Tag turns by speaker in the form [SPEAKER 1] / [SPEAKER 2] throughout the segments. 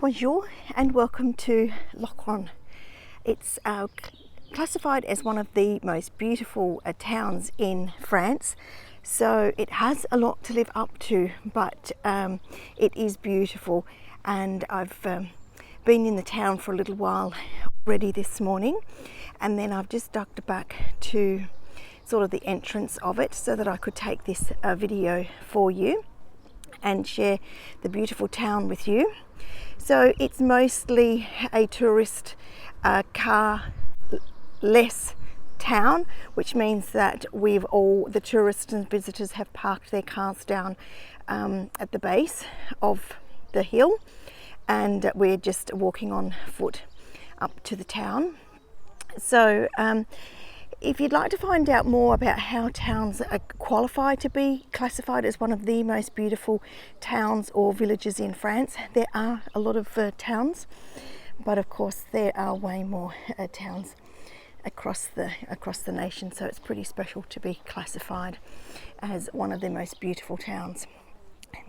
[SPEAKER 1] Bonjour and welcome to Locronan. It's classified as one of the most beautiful towns in France, so it has a lot to live up to, but it is beautiful, and I've been in the town for a little while already this morning, and then I've just ducked back to sort of the entrance of it so that I could take this video for you and share the beautiful town with you. So it's mostly a tourist car less town, which means that the tourists and visitors have parked their cars down at the base of the hill, and we're just walking on foot up to the town. So if you'd like to find out more about how towns are qualified to be classified as one of the most beautiful towns or villages in France, there are a lot of towns, but of course there are way more towns across the nation, so it's pretty special to be classified as one of the most beautiful towns.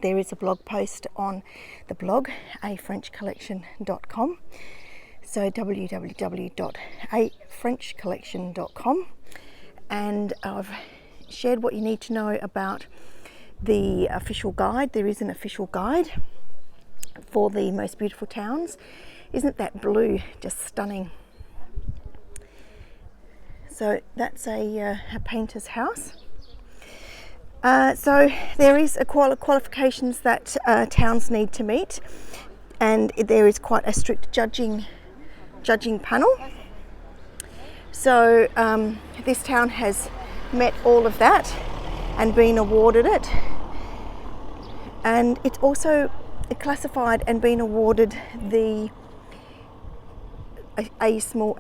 [SPEAKER 1] There is a blog post on the blog, afrenchcollection.com. So www.afrenchcollection.com, and I've shared what you need to know about the official guide. There is an official guide for the most beautiful towns. Isn't that blue just stunning? So that's a painter's house. So there is qualifications that towns need to meet, and there is quite a strict judging panel. So this town has met all of that and been awarded it, and it's also classified and been awarded a small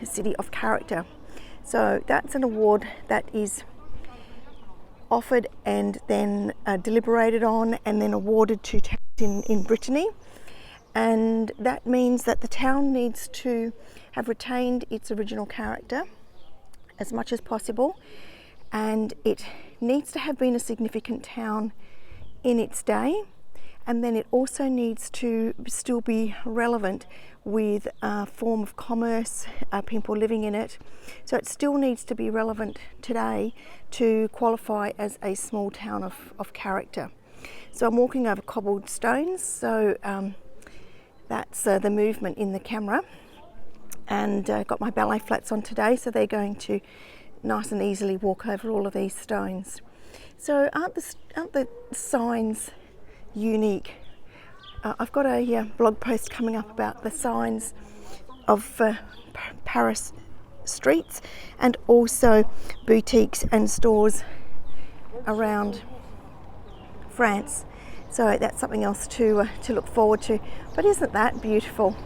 [SPEAKER 1] city of character. So that's an award that is offered and then deliberated on and then awarded to towns in Brittany. And that means that the town needs to have retained its original character as much as possible, and it needs to have been a significant town in its day, and then it also needs to still be relevant with a form of commerce, people living in it. So it still needs to be relevant today to qualify as a small town of character. So I'm walking over cobbled stones, so that's the movement in the camera, and got my ballet flats on today, so they're going to nice and easily walk over all of these stones. So aren't the signs unique? I've got a blog post coming up about the signs of Paris streets, and also boutiques and stores around France. So that's something else to look forward to. But isn't that beautiful?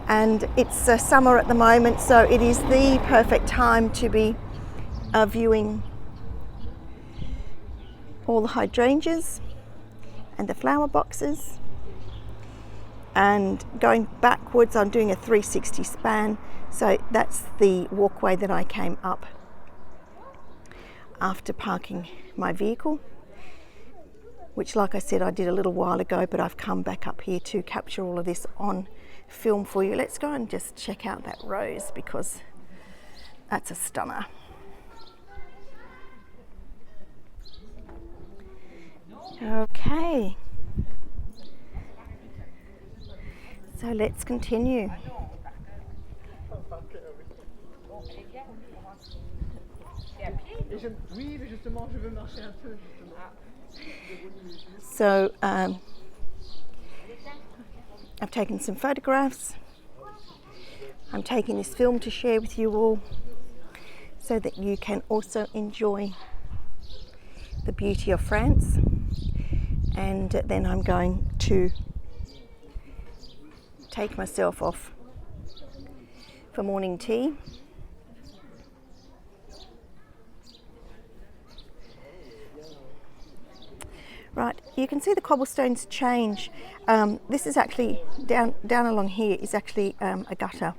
[SPEAKER 1] And it's summer at the moment, so it is the perfect time to be viewing all the hydrangeas and the flower boxes. And going backwards, I'm doing a 360 span. So that's the walkway that I came up after parking my vehicle, which, like I said, I did a little while ago, but I've come back up here to capture all of this on film for you. Let's go and just check out that rose, because that's a stunner. Okay, so let's continue. So I've taken some photographs. I'm taking this film to share with you all so that you can also enjoy the beauty of France. And then I'm going to take myself off for morning tea. Right, you can see the cobblestones change. This is actually down along here is actually a gutter.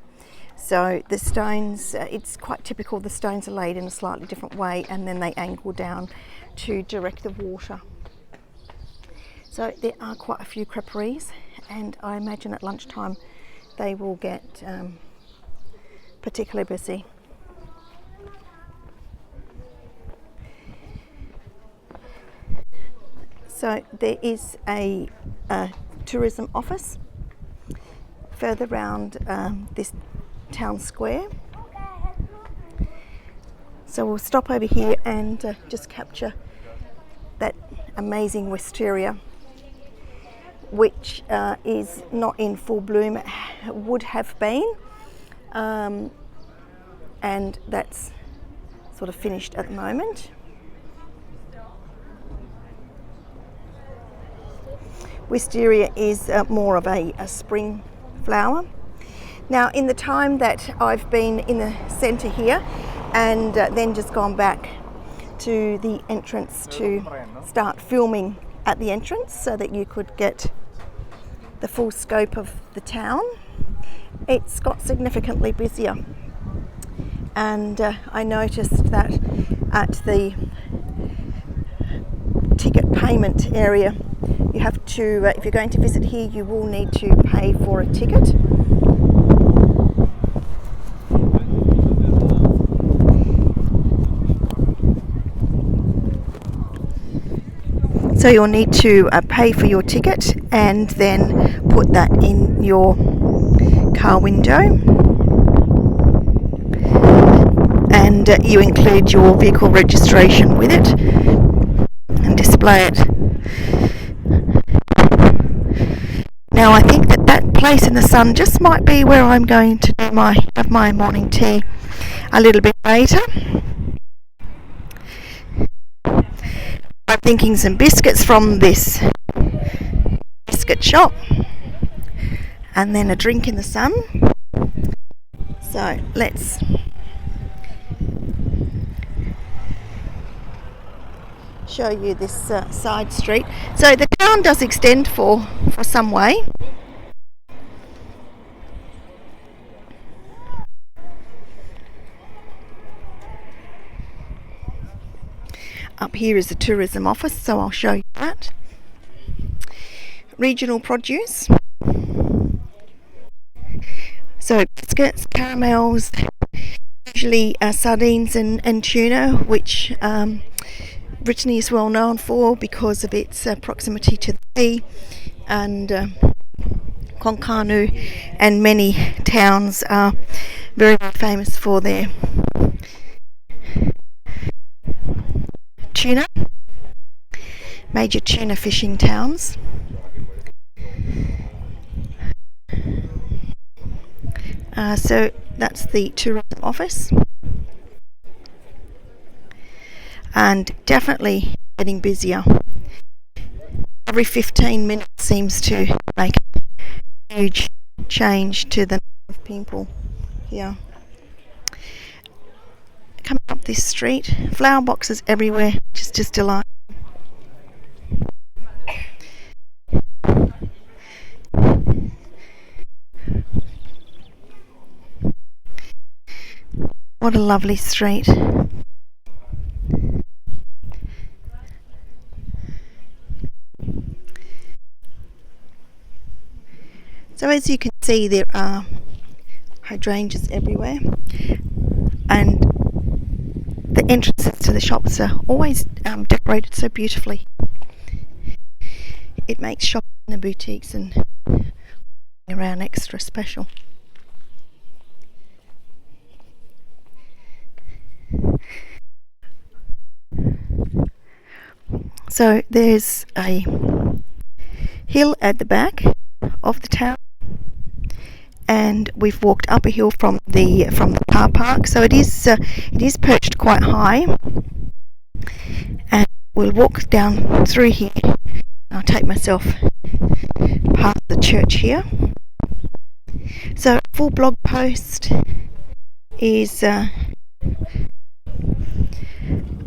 [SPEAKER 1] So the stones, it's quite typical, the stones are laid in a slightly different way, and then they angle down to direct the water. So there are quite a few creperies, and I imagine at lunchtime they will get particularly busy. So there is a tourism office further round this town square. So we'll stop over here and just capture that amazing wisteria, which is not in full bloom. It would have been, and that's sort of finished at the moment. Wisteria is more of a spring flower. Now, in the time that I've been in the centre here and then just gone back to the entrance to start filming at the entrance so that you could get the full scope of the town, it's got significantly busier. And I noticed that at the ticket payment area, you have to, if you're going to visit here, you will need to pay for a ticket. So you'll need to pay for your ticket and then put that in your car window. And you include your vehicle registration with it and display it. Now I think that place in the sun just might be where I'm going to do have my morning tea a little bit later. I'm thinking some biscuits from this biscuit shop and then a drink in the sun. So let's show you this side street. So the town does extend for some way. Up here is the tourism office, so I'll show you that. Regional produce. So biscuits, caramels, usually sardines and tuna, which Brittany is well known for because of its proximity to the sea, and Konkanu and many towns are very famous for their tuna, major tuna fishing towns. So that's the tourism office, and definitely getting busier. Every 15 minutes seems to make a huge change to the number of people here. Coming up this street, flower boxes everywhere, which is just delightful. What a lovely street. So as you can see, there are hydrangeas everywhere, and the entrances to the shops are always decorated so beautifully. It makes shopping in the boutiques and around extra special. So there's a hill at the back of the town, and we've walked up a hill from the car park. So it is perched quite high, and we'll walk down through here. I'll take myself past the church here. So full blog post is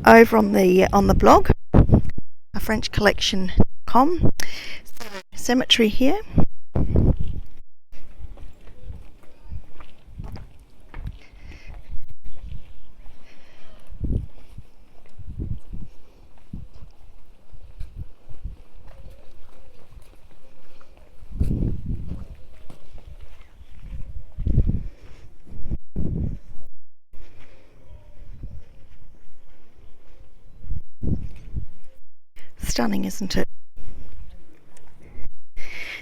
[SPEAKER 1] over on the blog, a French collection.com. So, cemetery here. Stunning, isn't it?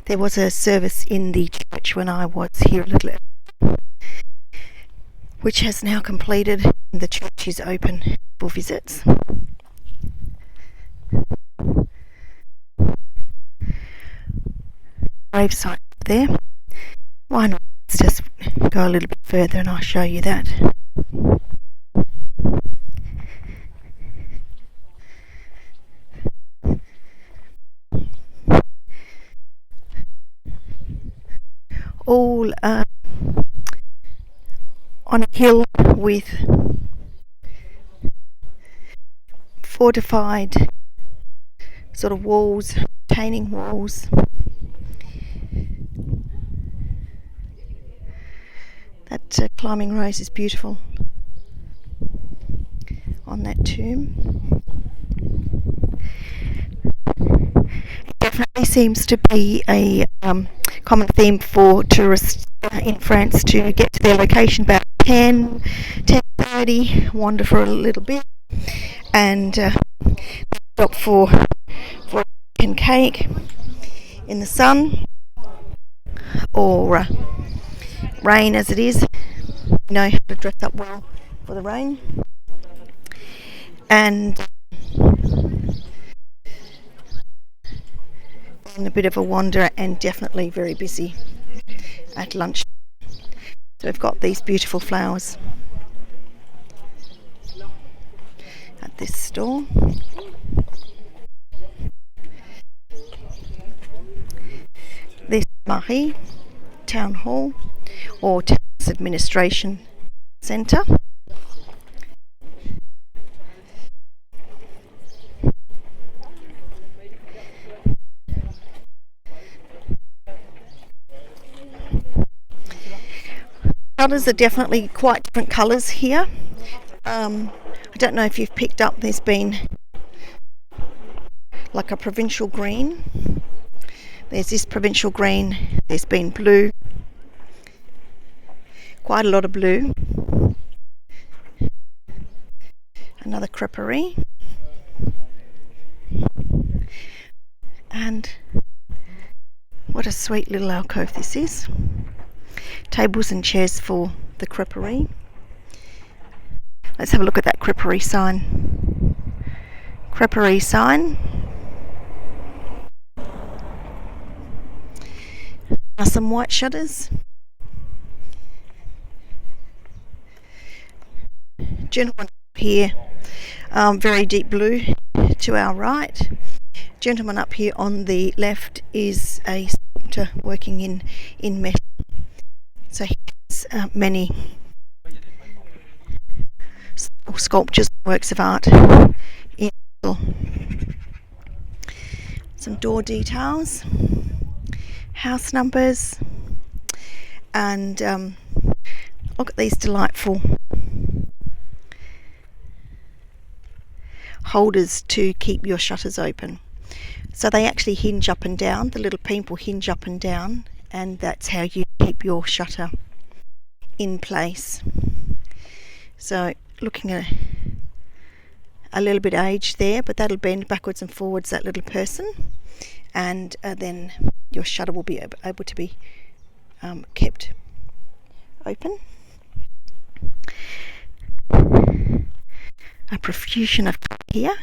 [SPEAKER 1] There was a service in the church when I was here a little earlier, which has now completed, and the church is open for visits. Gravesite there. Why not? Let's just go a little bit further and I'll show you that. All on a hill with fortified sort of walls, retaining walls. That climbing rose is beautiful on that tomb. It definitely seems to be a common theme for tourists in France to get to their location about 10:30, wander for a little bit, and stop for a cake in the sun or rain as it is. You know how to dress up well for the rain. And a bit of a wander, and definitely very busy at lunch. So we've got these beautiful flowers at this store. This Marie Town Hall or Town's Administration Centre. Colours are definitely quite different colours here. I don't know if you've picked up, there's been like a provincial green. There's this provincial green, there's been blue, quite a lot of blue. Another creperie. And what a sweet little alcove this is. Tables and chairs for the creperie. Let's have a look at that creperie sign. Creperie sign. Some white shutters. Gentleman here, very deep blue to our right. Gentleman up here on the left is a sculptor working in metal. So he has many sculptures, works of art in metal. Some door details, house numbers, and look at these delightful holders to keep your shutters open. So they actually hinge up and down, the little people hinge up and down, and that's how you keep your shutter in place. So looking at a little bit aged there, but that'll bend backwards and forwards, that little person, and then your shutter will be able to be kept open. A profusion of colour here.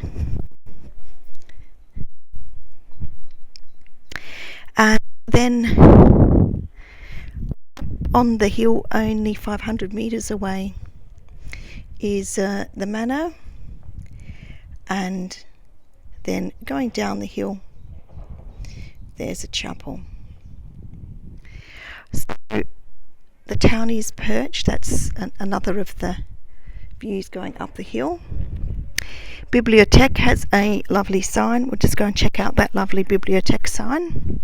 [SPEAKER 1] And then on the hill, only 500 metres away, is the manor, and then going down the hill there's a chapel. So the town is perched, that's another of the views going up the hill. Bibliothèque has a lovely sign. We'll just go and check out that lovely bibliothèque sign.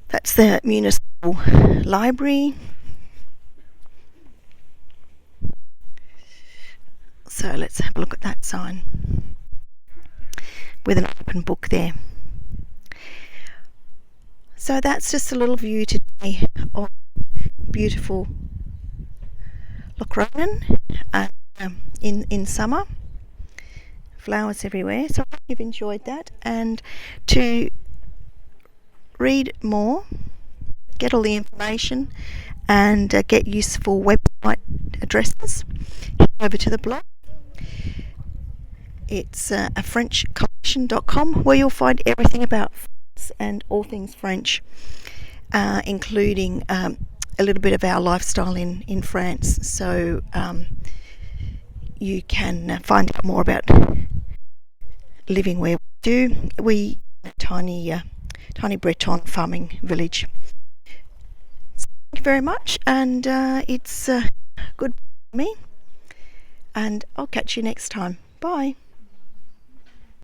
[SPEAKER 1] That's the municipal library. So let's have a look at that sign with an open book there. So that's just a little view today of beautiful Locronan in summer. flowers everywhere. So I hope you've enjoyed that. And to read more, get all the information, and get useful website addresses, head over to the blog. It's a FrenchCollection.com, where you'll find everything about France and all things French, including a little bit of our lifestyle in France. So you can find out more about living where we do. We tiny Breton farming village. So thank you very much, and it's good for me. And I'll catch you next time. Bye.